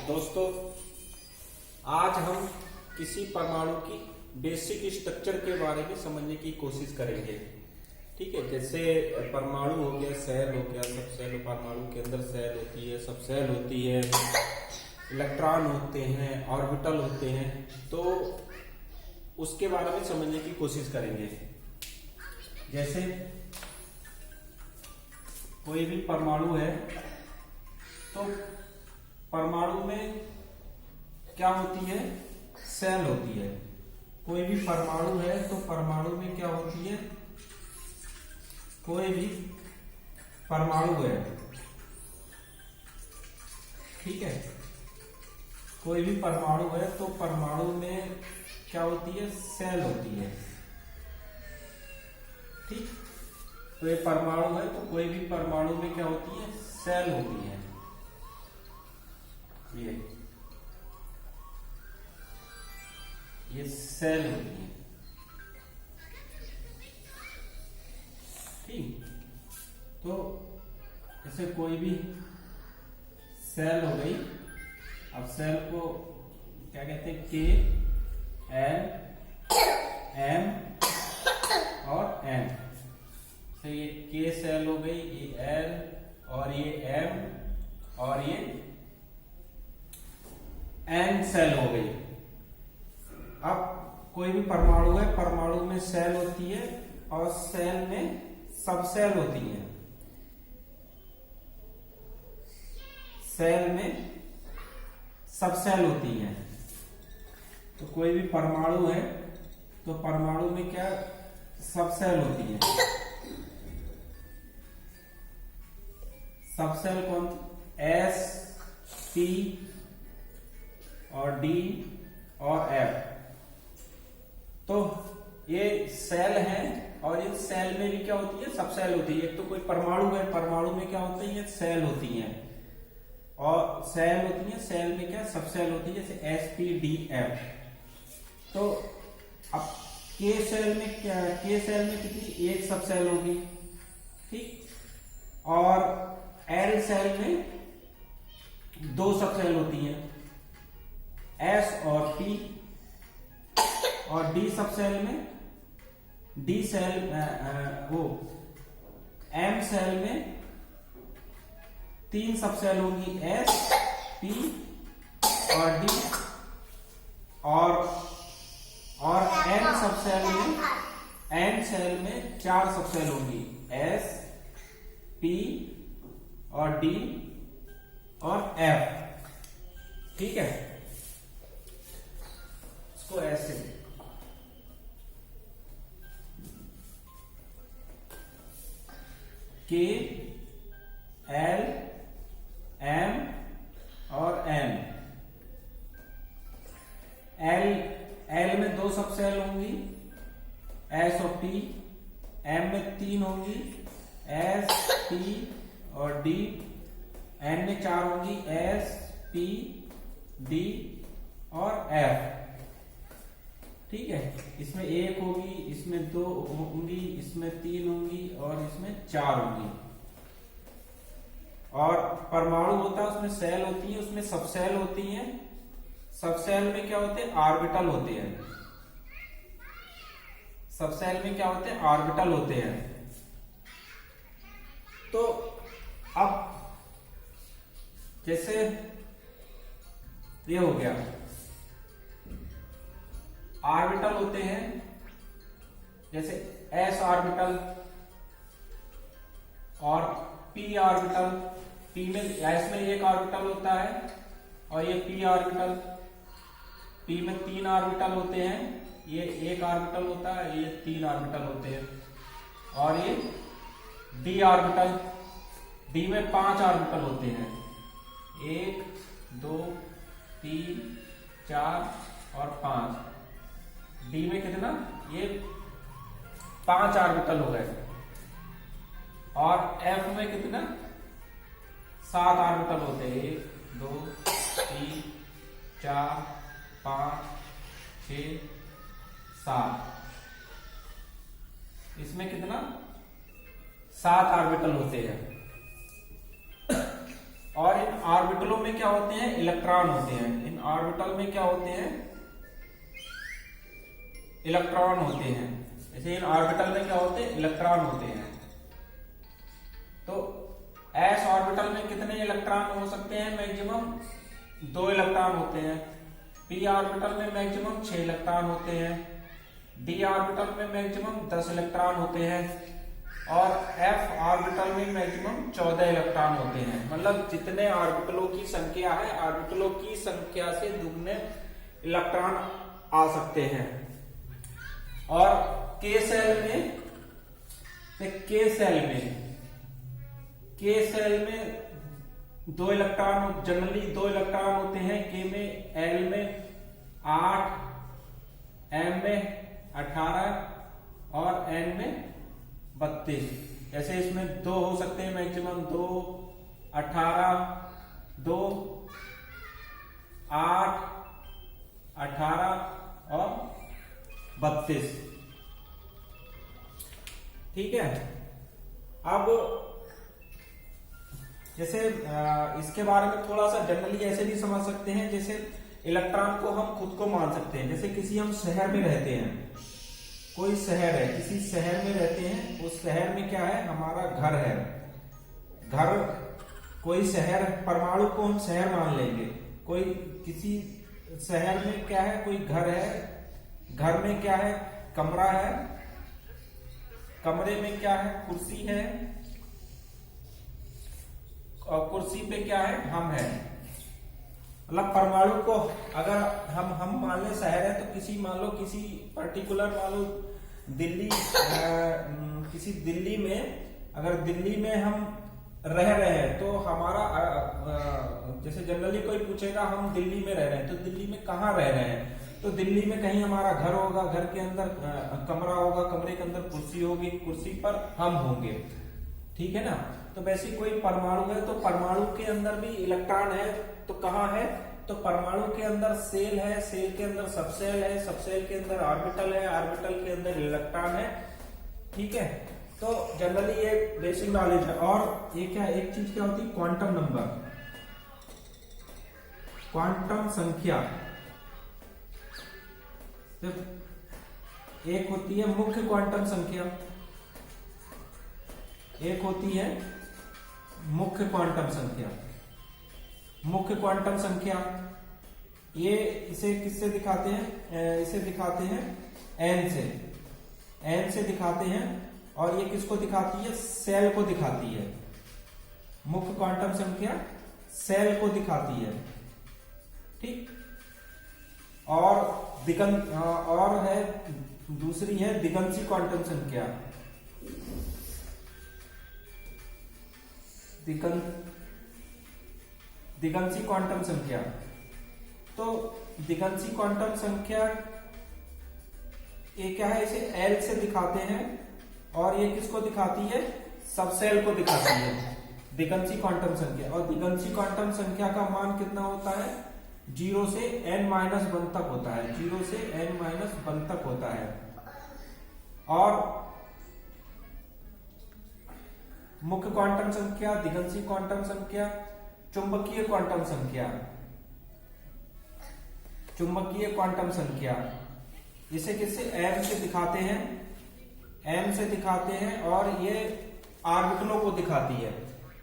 दोस्तों, आज हम किसी परमाणु की बेसिक स्ट्रक्चर के बारे में समझने की कोशिश करेंगे। ठीक है, जैसे परमाणु हो गया, सेल हो गया, सब सेल, परमाणु के अंदर सेल होती है, सब सेल होती है, इलेक्ट्रॉन होते हैं, ऑर्बिटल होते हैं, तो उसके बारे में समझने की कोशिश करेंगे। जैसे कोई भी परमाणु है तो परमाणु में क्या होती है? सेल होती है। कोई भी परमाणु है तो परमाणु में क्या होती है? कोई भी परमाणु है, ठीक है, कोई भी परमाणु है तो परमाणु में क्या होती है? सेल होती है। ठीक, तो ये परमाणु है तो कोई भी परमाणु में क्या होती है? सेल होती है। ये सेल होती है। ठीक, तो जैसे कोई भी सेल हो गई। अब सेल को क्या कहते हैं? के, एल, एम और एन। तो ये के सेल हो गई, ये एल और ये एम और ये एन सेल हो गई। अब कोई भी परमाणु है, परमाणु में सेल होती है और सेल में सब सेल होती है। सेल में सब सेल होती है। तो कोई भी परमाणु है तो परमाणु में क्या सब सेल होती है? सब सेल कौन? एस, पी और डी और एफ। तो ये सेल है और इस सेल में भी क्या होती है? सब सेल होती है। एक तो कोई परमाणु है, परमाणु में क्या होती है? सेल होती है और सेल होती है, सेल में क्या सब सेल होती है, जैसे एस, पी, डी, एफ। तो अब के सेल में क्या? के सेल में कितनी? एक सब सेल होगी। ठीक, और एल सेल में दो सब सेल होती हैं, एस और पी। और डी सब सेल में, डी सेल वो एम सेल में तीन सब सेल होंगी, एस, पी और डी। और एन सब सेल में, एन सेल में चार सब सेल होंगी, एस, पी और डी और एफ। ठीक है, इसको ऐसे के, एल, एम और एन। एल में दो सब सेल होंगी, एस और टी। एम में तीन होंगी, एस, पी और डी। एन में चार होंगी, एस, पी, डी और एफ। ठीक है, इसमें एक होगी, इसमें दो होंगी, इसमें तीन होंगी और इसमें चार होंगी। और परमाणु होता है, उसमें सेल होती है, उसमें सब सेल होती हैं। सब सेल में क्या होते हैं? ऑर्बिटल होते हैं। सब सेल में क्या होते हैं? ऑर्बिटल होते हैं। तो अब जैसे ये हो गया, ऑर्बिटल होते हैं, जैसे एस ऑर्बिटल और पी ऑर्बिटल। पी में, एस में एक ऑर्बिटल होता है और ये पी ऑर्बिटल। पी में तीन ऑर्बिटल होते हैं, ये एक ऑर्बिटल होता है, ये तीन ऑर्बिटल होते हैं। और ये डी ऑर्बिटल, डी में पांच ऑर्बिटल होते हैं, एक, दो, तीन, चार और पांच। डी में कितना? ये पांच ऑर्बिटल हो गए। और एफ में कितना? सात ऑर्बिटल होते हैं, एक, दो, तीन, चार, पांच, छह, सात। इसमें कितना? सात ऑर्बिटल होते हैं। और इन ऑर्बिटलों में क्या होते हैं, इलेक्ट्रॉन होते हैं। इन ऑर्बिटल में क्या होते हैं, इलेक्ट्रॉन होते हैं। जैसे इन ऑर्बिटल में क्या होते हैं, इलेक्ट्रॉन होते हैं। तो एस ऑर्बिटल में कितने इलेक्ट्रॉन हो सकते हैं, मैक्सिमम 2 इलेक्ट्रॉन होते हैं। पी ऑर्बिटल में मैक्सिमम 6 इलेक्ट्रॉन होते हैं। डी ऑर्बिटल में मैक्सिमम 10 इलेक्ट्रॉन होते हैं और एफ ऑर्बिटल में मैक्सिमम 14 इलेक्ट्रॉन होते हैं। मतलब जितने ऑर्बिटलों की संख्या है, ऑर्बिटलों की संख्या से दुगने इलेक्ट्रॉन आ सकते हैं। और के सेल में 2 इलेक्ट्रॉन, जनरली 2 इलेक्ट्रॉन होते हैं। के में, एल में 8, एम में 18 और एन में 32। जैसे इसमें 2 हो सकते हैं मैक्सिमम, 2, 18, 2, 8, 18 और 32। ठीक है। अब जैसे इसके बारे में थोड़ा सा जनरली ऐसे भी समझ सकते हैं, जैसे इलेक्ट्रॉन को हम खुद को मान सकते हैं। जैसे किसी हम शहर में रहते हैं, कोई शहर है, किसी शहर में रहते हैं, उस शहर में क्या है, हमारा घर है। घर, कोई शहर, परमाणु को हम शहर मान लेंगे। कोई किसी शहर में क्या है, कोई घर है, घर में क्या है, कमरा है, कमरे में क्या है, कुर्सी है और कुर्सी पे क्या है, हम है। मतलब परमाणु को अगर हम मान ले शहर है, तो किसी, मान लो किसी पर्टिकुलर, मान लो दिल्ली, किसी दिल्ली में, अगर दिल्ली में हम रह रहे हैं तो हमारा, जैसे जनरली कोई पूछेगा हम दिल्ली में रह रहे हैं, तो दिल्ली में कहाँ रह रहे हैं, तो दिल्ली में कहीं हमारा घर होगा, घर के अंदर कमरा होगा, कमरे के अंदर कुर्सी होगी, कुर्सी पर हम होंगे। ठीक है ना। तो वैसे कोई परमाणु है, तो परमाणु के अंदर भी इलेक्ट्रॉन है, तो कहाँ है, तो परमाणु के अंदर सेल है, सेल के अंदर सबसेल है, सबसेल के अंदर ऑर्बिटल है, ऑर्बिटल के अंदर इलेक्ट्रॉन है। ठीक है। तो जनरली ये बेसिक नॉलेज है। और ये क्या, एक चीज क्या होती है, क्वांटम नंबर, क्वांटम संख्या। एक होती है मुख्य क्वांटम संख्या, एक होती है मुख्य क्वांटम संख्या। मुख्य क्वांटम संख्या, ये इसे किससे दिखाते हैं, इसे दिखाते हैं एन से, एन से दिखाते हैं। और ये किसको दिखाती है, सेल को दिखाती है। मुख्य क्वांटम संख्या सेल को दिखाती है। ठीक। और और है, दूसरी है दिगंशी क्वांटम संख्या। दिगंशी क्वांटम संख्या, तो दिगंशी क्वांटम संख्या ये क्या है, इसे एल से दिखाते हैं और ये किसको दिखाती है, सबसेल को दिखाती है, दिगंशी क्वांटम संख्या। और दिगंशी क्वांटम संख्या का मान कितना होता है, 0 से n-1 तक होता है, 0 से n-1 तक होता है। और मुख्य क्वांटम संख्या, दिगंशी क्वांटम संख्या, चुंबकीय क्वांटम संख्या, चुंबकीय क्वांटम संख्या, इसे किससे, एम से दिखाते हैं, एम से दिखाते हैं। और ये ऑर्बिटलों को दिखाती है।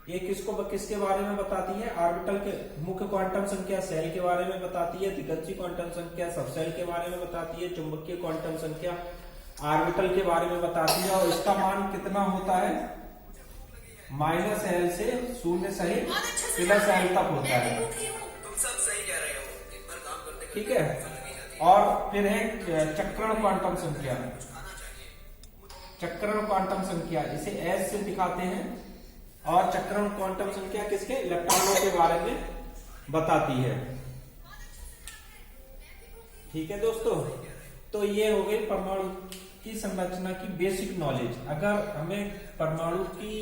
ये किसको, किसके बारे में बताती है, ऑर्बिटल के। मुख्य क्वांटम संख्या सेल के बारे में बताती है, दिगंशी क्वांटम संख्या सबसेल के बारे में बताती है, चुंबकीय क्वांटम संख्या ऑर्बिटल के बारे में बताती है। और इसका मान कितना होता है, -L से 0 सहित +L तक होता है। ठीक है। और फिर है चक्रण क्वांटम संख्या, चक्रण क्वांटम संख्या, इसे S से दिखाते हैं। और चक्रण क्वांटम संख्या किसके, इलेक्ट्रॉनों के बारे में बताती है। ठीक है दोस्तों। तो ये हो गई परमाणु की संरचना की बेसिक नॉलेज। अगर हमें परमाणु की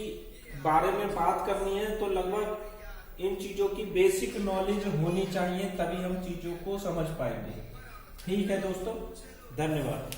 बारे में बात करनी है तो लगभग इन चीजों की बेसिक नॉलेज होनी चाहिए, तभी हम चीजों को समझ पाएंगे। ठीक है दोस्तों, धन्यवाद।